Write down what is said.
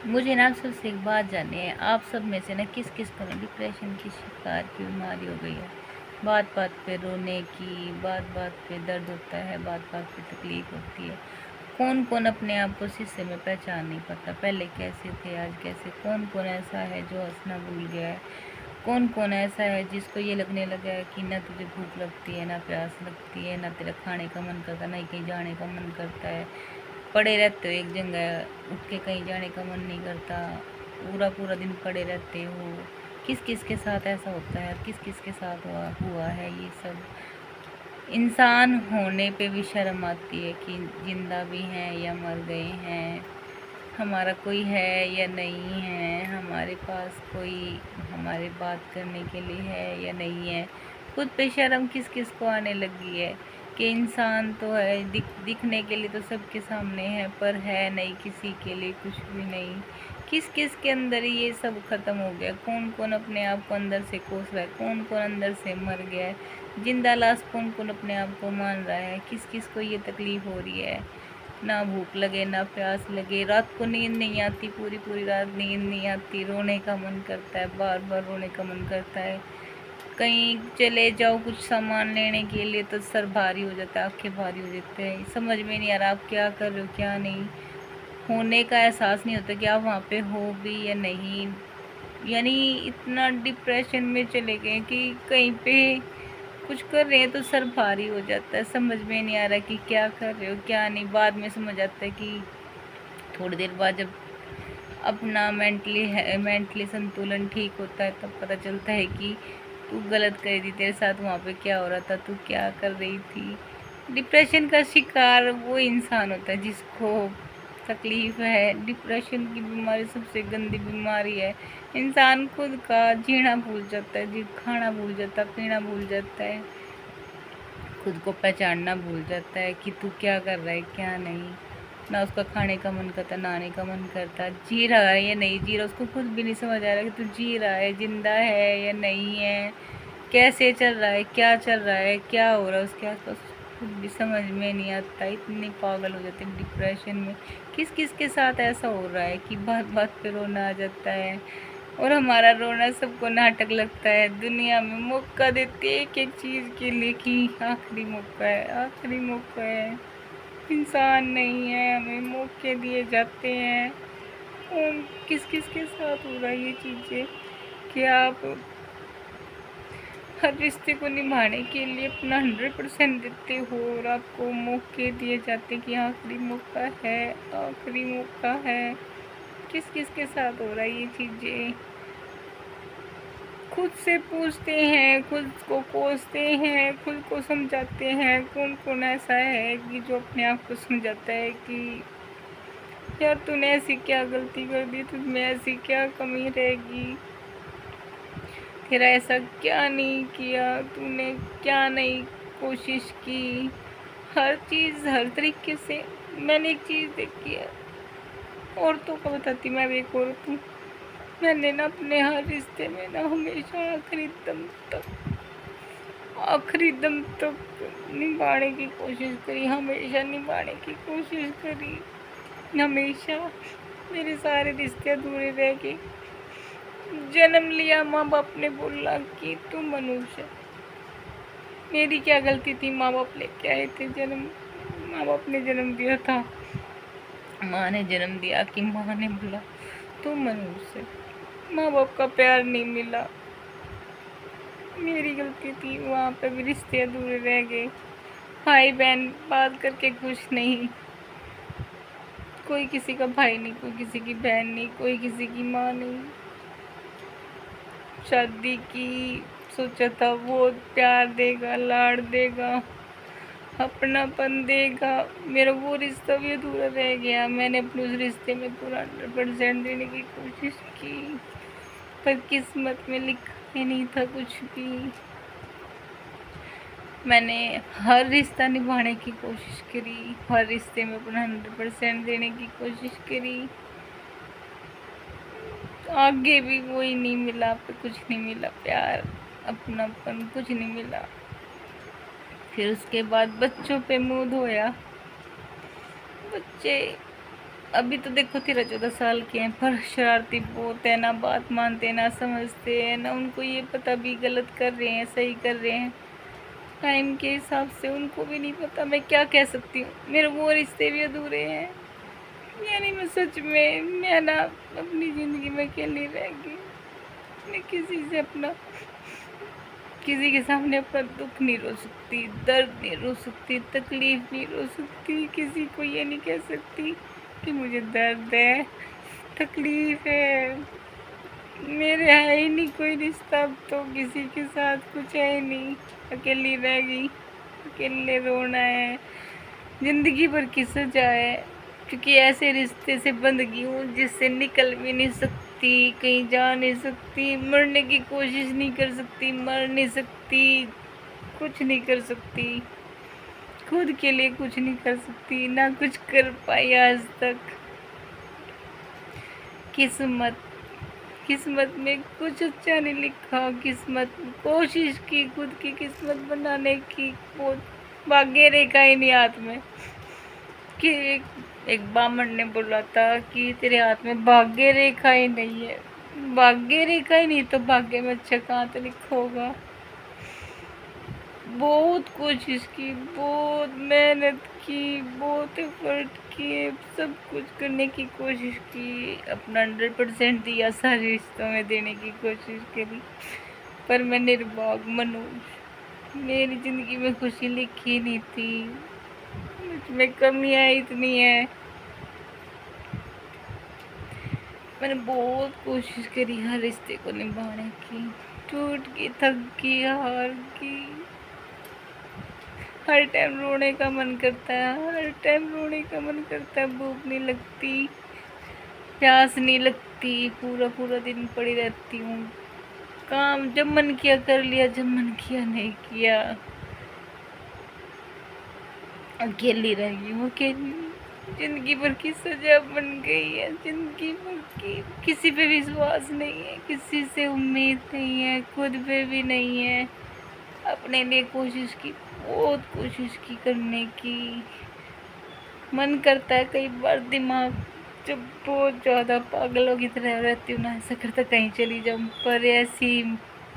मुझे ना आप सबसे एक बात जाननी है, आप सब में से ना किस किस को ना डिप्रेशन की शिकार की बीमारी हो गई है। बात बात पे रोने की, बात बात पे दर्द होता है, बात बात पे तकलीफ होती है। कौन कौन अपने आप को शीशे में पहचान नहीं पाता, पहले कैसे थे आज कैसे। कौन कौन ऐसा है जो हंसना भूल गया है। कौन कौन ऐसा है जिसको ये लगने लगा है कि ना तुझे भूख लगती है, ना प्यास लगती है, ना तेरा खाने का मन करता, ना ही कहीं जाने का मन करता है। पड़े रहते हो एक जगह, उठ के कहीं जाने का मन नहीं करता, पूरा पूरा दिन पड़े रहते हो। किस किस के साथ ऐसा होता है, किस किस के साथ हुआ हुआ है ये सब। इंसान होने पे भी शर्म आती है कि जिंदा भी हैं या मर गए हैं, हमारा कोई है या नहीं है, हमारे पास कोई हमारे बात करने के लिए है या नहीं है। खुद पे शर्म किस किस को आने लगी है कि इंसान तो है, दिखने के लिए तो सबके सामने है, पर है नहीं किसी के लिए कुछ भी नहीं। किस किस के अंदर ये सब खत्म हो गया। कौन कौन अपने आप को अंदर से कोस रहा है, कौन कौन अंदर से मर गया है। जिंदा लाश कौन कौन अपने आप को मान रहा है। किस किस को ये तकलीफ हो रही है। ना भूख लगे ना प्यास लगे, रात को नींद नहीं आती, पूरी पूरी रात नींद नहीं आती, रोने का मन करता है, बार बार रोने का मन करता है। कहीं चले जाओ कुछ सामान लेने के लिए तो सर भारी हो जाता है, आंखें भारी हो जाते हैं, समझ में नहीं आ रहा आप क्या कर रहे हो क्या नहीं। होने का एहसास नहीं होता कि आप वहाँ पे हो भी या नहीं। यानी इतना डिप्रेशन में चले गए कि कहीं पे कुछ कर रहे हैं तो सर भारी हो जाता है, समझ में नहीं आ रहा कि क्या कर रहे हो क्या नहीं। बाद में समझ आता है कि थोड़ी देर बाद जब अपना मेंटली संतुलन ठीक होता है तब पता चलता है कि तू गलत कर रही थी, तेरे साथ वहाँ पे क्या हो रहा था, तू क्या कर रही थी। डिप्रेशन का शिकार वो इंसान होता है जिसको तकलीफ है। डिप्रेशन की बीमारी सबसे गंदी बीमारी है। इंसान खुद का जीना भूल जाता है, जी खाना भूल जाता है, पीना भूल जाता है, खुद को पहचानना भूल जाता है कि तू क्या कर रहा है क्या नहीं। ना उसका खाने का मन करता, नहाने का मन करता, जी रहा है या नहीं जी रहा उसको खुद भी नहीं समझ आ रहा कि तू जी रहा है, जिंदा है या नहीं है, कैसे चल रहा है, क्या चल रहा है, क्या हो रहा है उसके आसपास, खुद भी समझ में नहीं आता। इतने पागल हो जाते हैं डिप्रेशन में। किस किस के साथ ऐसा हो रहा है कि बात बात पे रोना आ जाता है। और हमारा रोना सबको नाटक लगता है। दुनिया में मौका देते एक एक चीज़ के लिए कि आखिरी मौका है, आखिरी मौका है। इंसान नहीं है, हमें मौके दिए जाते हैं। और किस किस के साथ हो रहा है ये चीज़ें कि आप हर रिश्ते को निभाने के लिए अपना 100% देते हो और आपको मौके दिए जाते हैं कि आखिरी मौका है, आखिरी मौका है। किस किस के साथ हो रहा है ये चीज़ें। खुद से पूछते हैं, खुद को कोसते हैं, खुद को समझाते हैं। कौन कौन ऐसा है कि जो अपने आप को समझाता है कि यार तूने ऐसी क्या गलती कर दी, तुझमें ऐसी क्या कमी रहेगी, तेरा ऐसा क्या नहीं किया, तूने क्या नहीं कोशिश की। हर चीज़ हर तरीके से। मैंने एक चीज़ देखी है, औरतों को बताती, मैं भी एक औरत हूँ। मैंने ना अपने हर रिश्ते में ना हमेशा आखिरी दम तक निभाने की कोशिश करी, हमेशा निभाने की कोशिश करी। हमेशा मेरे सारे रिश्ते अधूरे रह गए। जन्म लिया, माँ बाप ने बोला कि तू मनुष्य है। मेरी क्या गलती थी, माँ बाप लेके आए थे जन्म, माँ बाप ने जन्म दिया था, माँ ने जन्म दिया कि माँ ने बोला तू मनुष्य है। माँ बाप का प्यार नहीं मिला, मेरी गलती थी। वहाँ पे भी रिश्ते अधूरे रह गए। भाई बहन बात करके खुश नहीं, कोई किसी का भाई नहीं, कोई किसी की बहन नहीं, कोई किसी की माँ नहीं। शादी की, सोचा था वो प्यार देगा, लाड़ देगा, अपनापन देगा। मेरा वो रिश्ता भी अधूरा रह गया। मैंने अपने उस रिश्ते में पूरा 100% देने की कोशिश की, पर किस्मत में लिखा ही नहीं था कुछ भी। मैंने हर रिश्ता निभाने की कोशिश करी, हर रिश्ते में अपना 100% देने की कोशिश करी। आगे भी वही नहीं मिला, पे कुछ नहीं मिला, प्यार अपनापन कुछ नहीं मिला। फिर उसके बाद बच्चों पे मुँह धोया। बच्चे अभी तो देखो 13-14 साल के हैं, पर शरारती बहुत है, ना बात मानते ना समझते हैं, ना उनको ये पता भी गलत कर रहे हैं सही कर रहे हैं। टाइम के हिसाब से उनको भी नहीं पता। मैं क्या कह सकती हूँ, मेरे वो रिश्ते भी अधूरे हैं। यानी मैं सच में, मैं ना अपनी ज़िंदगी में अकेली रह गई। मैं किसी से अपना, किसी के सामने अपना दुख नहीं रो सकती, दर्द नहीं रो सकती, तकलीफ नहीं रो सकती। किसी को ये नहीं कह सकती कि मुझे दर्द है, तकलीफ है। मेरे है ही नहीं कोई रिश्ता, अब तो किसी के साथ कुछ है ही नहीं। अकेली रह गई, अकेले रोना है, ज़िंदगी भर की सजा है। क्योंकि ऐसे रिश्ते से बंध गई हूँ जिससे निकल भी नहीं सकती, कहीं जा नहीं सकती, मरने की कोशिश नहीं कर सकती, मर नहीं सकती, कुछ नहीं कर सकती, खुद के लिए कुछ नहीं कर सकती, ना कुछ कर पाई आज तक। किस्मत, किस्मत में कुछ अच्छा नहीं लिखा। किस्मत, कोशिश की खुद की किस्मत बनाने की, बहुत भाग्य रेखा ही नहीं हाथ में। कि एक बामन ने बोला था कि तेरे हाथ में भाग्य रेखा ही नहीं है। भाग्य रेखा ही नहीं तो भाग्य में अच्छा कहाँ तो लिखा होगा। बहुत कोशिश की, बहुत मेहनत की, बहुत एफर्ट किए, सब कुछ करने की कोशिश की, अपना 100% दिया, सारे रिश्तों में देने की कोशिश करी, पर मैं निर्भाग मनुष्य। मेरी ज़िंदगी में खुशी लिखी नहीं थी, मुझ में कमियाँ इतनी है। मैंने बहुत कोशिश करी हर रिश्ते को निभाने की, टूट की, थक की, हार की। हर टाइम रोने का मन करता है, हर टाइम रोने का मन करता है। भूख नहीं लगती, प्यास नहीं लगती, पूरा पूरा दिन पड़ी रहती हूँ। काम जब मन किया कर लिया, जब मन किया नहीं किया। अकेली रह गई हूँ, अकेली। जिंदगी भर की सजा बन गई है, जिंदगी भर की। किसी पे विश्वास नहीं है, किसी से उम्मीद नहीं है, खुद पे भी नहीं है। अपने लिए कोशिश की, बहुत कोशिश की करने की। मन करता है कई बार, दिमाग जब बहुत ज़्यादा पागलों की तरह रहती हूँ ना, ऐसा करता कहीं चली जाऊँ, पर ऐसी